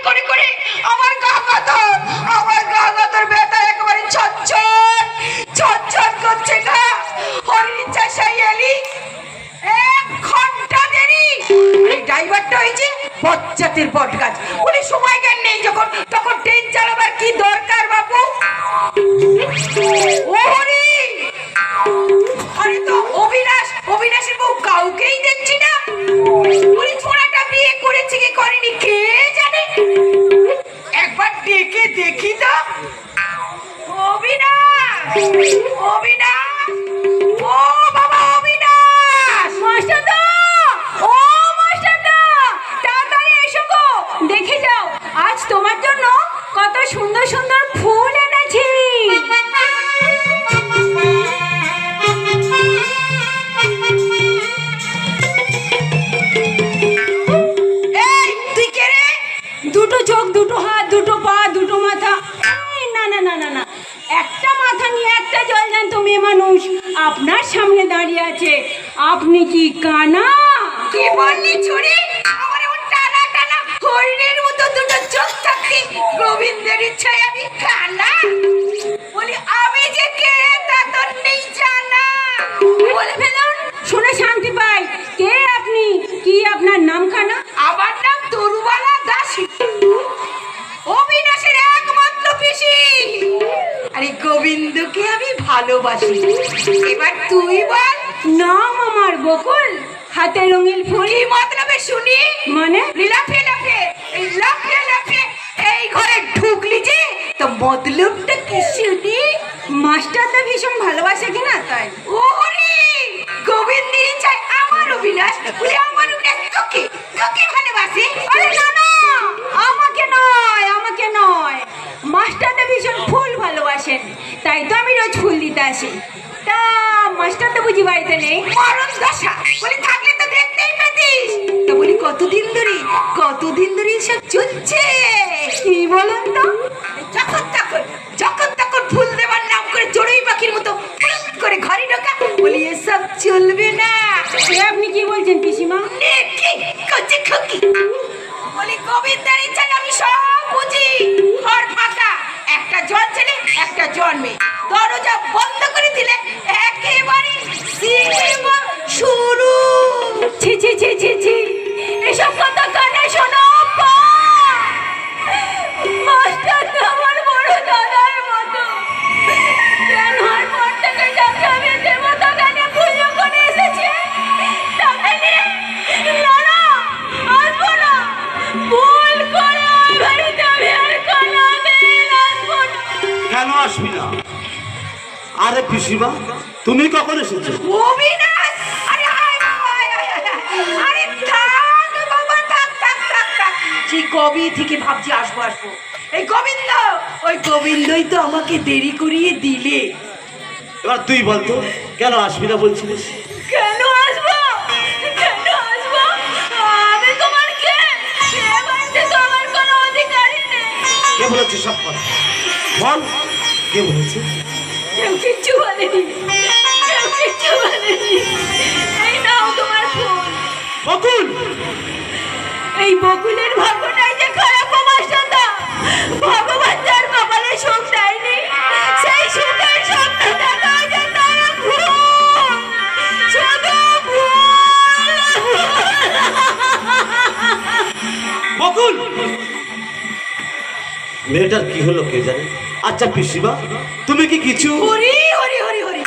করে করে আমার গা গাতর ব্যথা একেবারে ছটছট ছটছট করছে না। হরিণ চাষাই এলি 1 ঘন্টা দেরি। এই ড্রাইভারটা হয়েছে বজ্জাতের বটগাছ। বলে সময় জ্ঞান নেই যখন তখন ট্রেন চালাবার কি দরকার বাবু? ও হরি, আরে তো অবিনাশের বউ কাউকেই দেখছি না। বলি ছোড়াটা বিয়ে করেছে কি করেনি কে জানে, একবার ডেকে দেখি তো। অবিনাশ, অবিনাশ, ও বাবা অবিনাশ। মাস্টারদা, ও মাস্টারদা, তাড়াতাড়ি এসো গো, দেখে যাও আজ তোমার জন্য কত সুন্দর সুন্দর ফুল এনেছি। এই তুই কে রে? দুটো চোখ, দুটো হাত, দুটো পা, দুটো মাথা। এই, না না না না না, একটা মাথা নিয়ে একটা জলজান্ত মেয়ে মানুষ আপনার সামনে দাঁড়িয়ে আছে। আপনি কি কানা? কি বললি ছুরি? আমার ওর টানা টানা হরিণের মতো দুটো চোখ থাকতে গোবিন্দের ইচ্ছায় আমি কানা? বলি আমি যে কে তা তোর নেই জানা। বলে ফেলুন, শুনে শান্তি পাই। কে আপনি? কি আপনার নাম খানা? আমার নাম তরুবালা দাসী, অবিনাশের একমাত্র পিসি। আরে গোবিন্দকে আমি ভালোবাসি। এবার তুই বল। নাম আমার বকুল, হাতে রঙিন ফুল। কি মতলবে শুনি? মানে? লাফে লাফে লাফে লাফে এই ঘরে ঢুকলি যে, তো মতলবটা কি শুনি? মাস্টারদা ভীষণ ভালোবাসে কিনা তাই। ওরে গোবিন্দের চাই আমার অবিনাশ, বলে আমার অবিনাশ তোকে তোকে ভালোবাসে। আরে না না, আমাকে নয়, আমাকে নয়। মাস্টারদা ভীষণ ফুল ভালোবাসেন, তাই তো আমি রোজ ফুল দিতে আসি। তা মাস্টারদা বুঝি বাড়িতে নেই? মরণ দশা, বলি থাকলে তো দেখতেই পেতিস। তো বলি কতদিন ধরে সব চলছে? কি বলুন তো? যখন তখন ফুল দেওয়ার নাম করে চড়ুই পাখির মতো ফুট করে ঘরে ঢোকা, বলি এসব চলবে না। এ আপনি কি বলছেন পিসিমা? নে কি করছে খুকি? বলি গোবিন্দের ইচ্ছায় আমি সব বুঝি। ঘর ফাঁকা, একটা জন ছেলে একটা জন মেয়ে, দরজা বন্ধ করে দিলে একেবারে সিনেমা শুরু। ছি ছি ছি ছি ছি, এসব কথা কানে শোনো। মাস্টারদা আমার বড় দাদার মতো। কেন আর পর থেকে যাকে আমি দেবতা গানে পুজো করে এসেছি, তাকে নিয়ে না না আসবো না। ভুল করে ওই বাড়িতে আমি আর কোনোদিন আসবো না। কেন আসবি না? আরে পিসিমা, তুমি কখন এসেছো? অবিনাশ, আরে আয় বাবা, আরে থাক বাবা, থাক। সেই কবে থেকে ভাবছি আসবো। এই গোবিন্দ, ওই গোবিন্দই তো আমাকে দেরি করিয়ে দিলে। এবার তুই বলতো কেন আসবি না বলছিলিস? কেন আসবো? কেন আসবো? আমি তোমার কে? এ বাড়িতে তো আমার কোনো অধিকারই নেই। কে বলেছে সব কথা? বল, কে বলেছে? কেউ কিচ্ছু বলেনি, কেউ কিচ্ছু বলেনি। এই নাও তোমার ফুল। বকুল! এই বকুলের ভাগ্যটাই যে খারাপ মাস্টারদা। ভগবান যার কপালে সুখ দেয়নি, সেই সুখের স্বপ্ন দেখা যে তারা ভুল, শুধু ভুল। বকুল! মেয়েটার কি হলো কে জানে। আচ্ছা পিসিমা, তুমি কি কিছু? হরি হরি হরি হরি,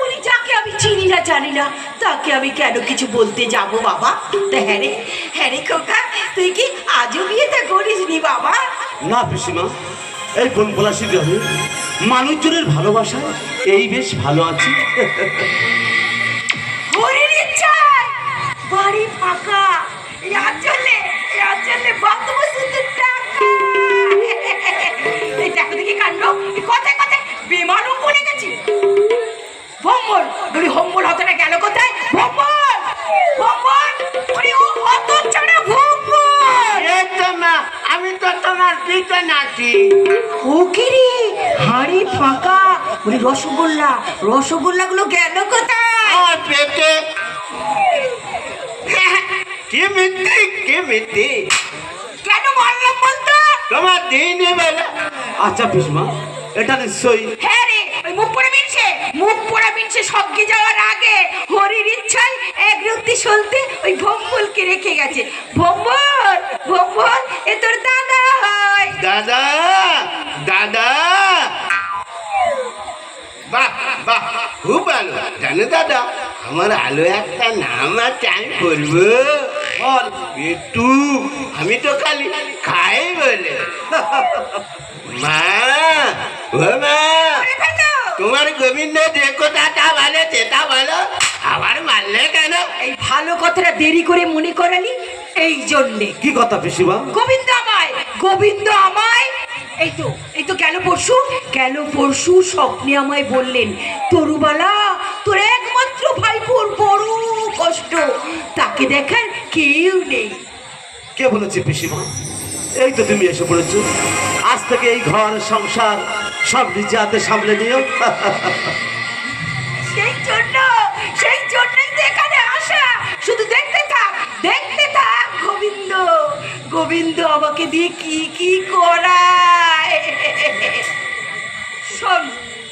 উনি যাকে আমি চিনি না জানি না তাকে আমি কেন কিছু বলতে যাব বাবা? তা হ্যাঁ রে খোকা, তুই কি আজও বিয়েটা করিসনি বাবা? না পিসিমা, এই কোন পলাশি গ্রামে মানুষজনের ভালোবাসা এই বেশ ভালো আছি। হরির ইচ্ছায় বাড়ি ফাঁকা, ইয়ার চলে বন্ধুবসুদের টাকা। এই দেখো দেখি কাণ্ড, কথায় কথায় বেমানুম বলে গেছি। ভম্বল, বলি হম্বল হতটা গেল কোথায়? ভম্বল, বলি ও হত ছাড়া ভম্বল। আমি তো তোমার পিতা নাতি। ও কি রে, হাড়ি ফাঁকা। বলি রসগোল্লা গুলো গেল কোথায়? আমার পেটে। কে মিথ্যে? কেন মারলাম বলতো? তোমার দিনই বেলা। আচ্ছা পিসমা, এটা নিশ্চয়ই হ্যাঁ রে, ওই মুখ পোড়া মিনছে সবকে যাওয়ার আগে হরির ইচ্ছায় এক রুটি সলতে ওই ভম্বলকে রেখে গেছে। ভম্বল এ তোর দাদা হয়। দাদা দাদা, বাহ বাহ, খুব ভালো। জানো দাদা, আমার আলো একটা নাম আছে, আমি বলবো। বল। একটু আমি তো খালি খাই বলে। মা, ও মা, ওরে ফেটো, তোমার গোবিন্দ যে কথাটা বলে সেটা বলো, আবার মারলে কেন? এই ভালো কথাটা দেরি করে মনে করালি এই জন্যে। কি কথা পিসিমা? গোবিন্দ আমায় এই তো গেল পরশু স্বপ্নে আমায় বললেন, তরুবালা তোর একমাত্র ভাইপোর বড় কষ্ট, তাকে দেখার কেউ নেই। কে বলেছে পিসিমা? এই তো তুমি এসে পড়েছো। আজ থেকে এই ঘর সংসার সব নিজে হাতে সামলে নিও। সেই জন্যই তো এখানে আসা। শুধু দেখতে থাক গোবিন্দ আমাকে দিয়ে কি করায়।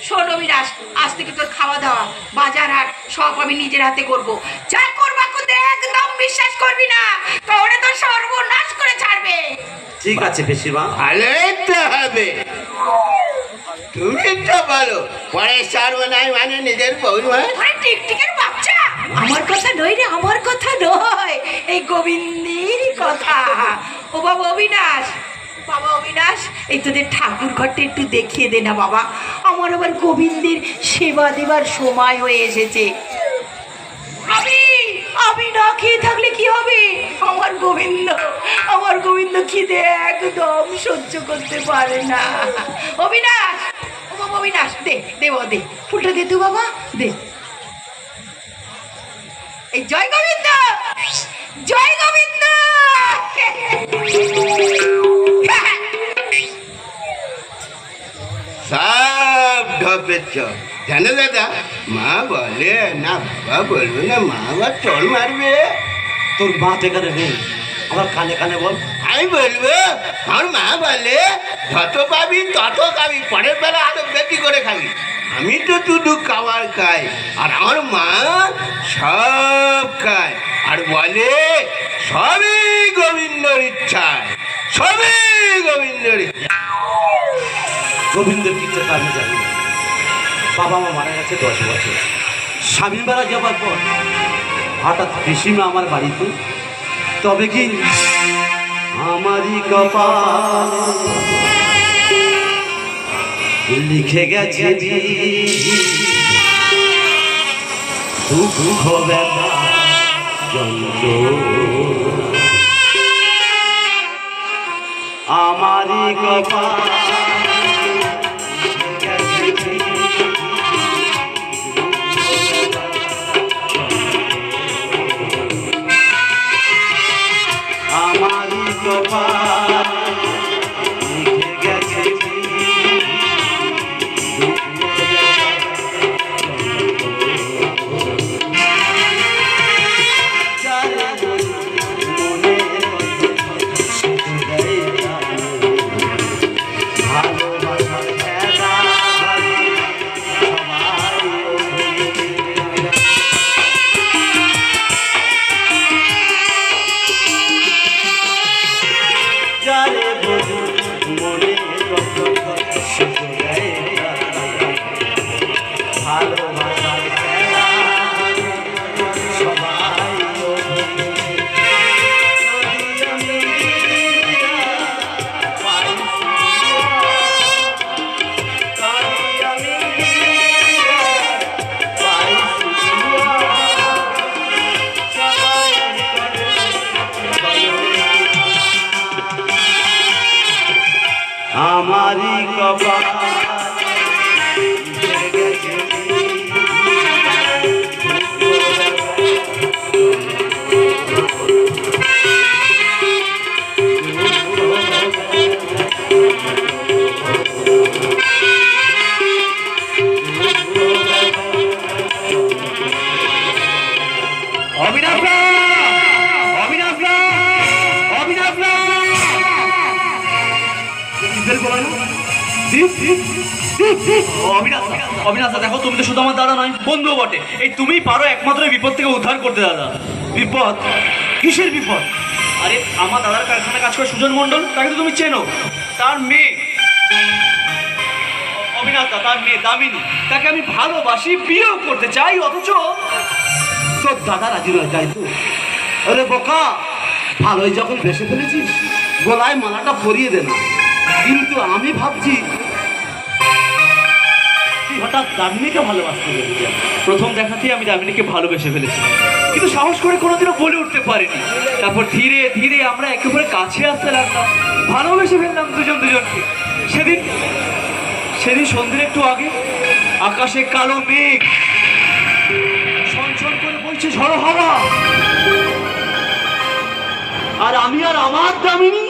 শোন অবিনাশ, আজ থেকে তোর খাওয়া দাওয়া বাজার হাট সব আমি নিজের হাতে করব। যা করবা করতে একদম বিশ্বাস করবি না, তাহলে তো সর্বনাশ করে ছাড়বে। ঠিক আছে পিসিমা। ভালোই তো হবে। তুমি তো বলো পরে সর্বনাশ মানে নিজের বৌমা। ওরে টিকটিকের বাচ্চা, আমার কথা নয় রে, আমার কথা নয়, এই গোবিন্দেরই কথা। ও বাবা অবিনাশ, এই তোদের ঠাকুর ঘরটা একটু দেখিয়ে দে না বাবা, আমার আবার গোবিন্দের সেবা দেবার সময় হয়ে এসেছে। আমি না খেয়ে থাকলে কি হবে? আমার গোবিন্দ খিদে একদম সহ্য করতে পারে না। অবিনাশ, ও বাবা অবিনাশ, দে ফুলটা দে তো বাবা, দে। এই জয় গোবিন্দ। সব ঢপের চপ। জানো দাদা, মা বলে না, বাবা বলবে না, মা আবার চল মারবে। তোর মা যেখানে নেই, আমার কানে কানে বল। আমি বলবো, আমার মা বলে যত পাবি তত খাবি, পরের বেলা আরো বেশি করে খাবি। আমি তো শুধু খাবার খাই, আর আমার মা সব খায়, আর বলে সবই গোবিন্দর ইচ্ছায়, সবই গোবিন্দর ইচ্ছা। গোবিন্দের ইচ্ছে তা আমি জানি না। বাবা মা মারা গেছে 10 বছর। স্বামী মারা যাবার পর হঠাৎ পিসিমা আমার বাড়িতে। তবে কি আমারই কপাল লিখে গেছে দুঃখ ব্যথা যন্ত্রণা, আমারই কপাল আমারই কপাল লিখে গেছে আমারই কপাল ফেলবো না? দীপ, দীপ, দীপ, দীপ। অবিনাশ অবিনাশ দেখো, তুমি তো শুধু আমার দাদা নয়, বন্ধুও বটে। এই তুমিই পারো একমাত্র এই বিপদ থেকে উদ্ধার করতে দাদা। বিপদ? কিসের বিপদ? আরে আমার দাদার কারখানায় কাজ করে সুজন মণ্ডল, তাকে তো তুমি চেনো। তার মেয়ে অবিনাশ দা, তার মেয়ে দামিনী, তাকে আমি ভালোবাসি, বিয়েও করতে চাই, অথচ তোর দাদা রাজি নয়, তাই তো? আরে বোকা, ভালোই যখন ভেসে ফেলেছিস গলায় মালাটা পরিয়ে দে না। কিন্তু আমি ভাবছি তুই হঠাৎ দামিনীকে ভালোবাসতে গেলি কেন? প্রথম দেখাতেই আমি দামিনীকে ভালোবেসে ফেলেছি, কিন্তু সাহস করে কোনোদিনও বলে উঠতে পারিনি। তারপর ধীরে ধীরে আমরা একেবারে কাছে আসতে লাগলাম, ভালোবেসে ফেললাম দুজন দুজনকে। সেদিন সেদিন সন্ধ্যের একটু আগে আকাশে কালো মেঘ, ছনছন করে বইছে ঝড়ো হাওয়া, আর আমি আর আমার দামিনী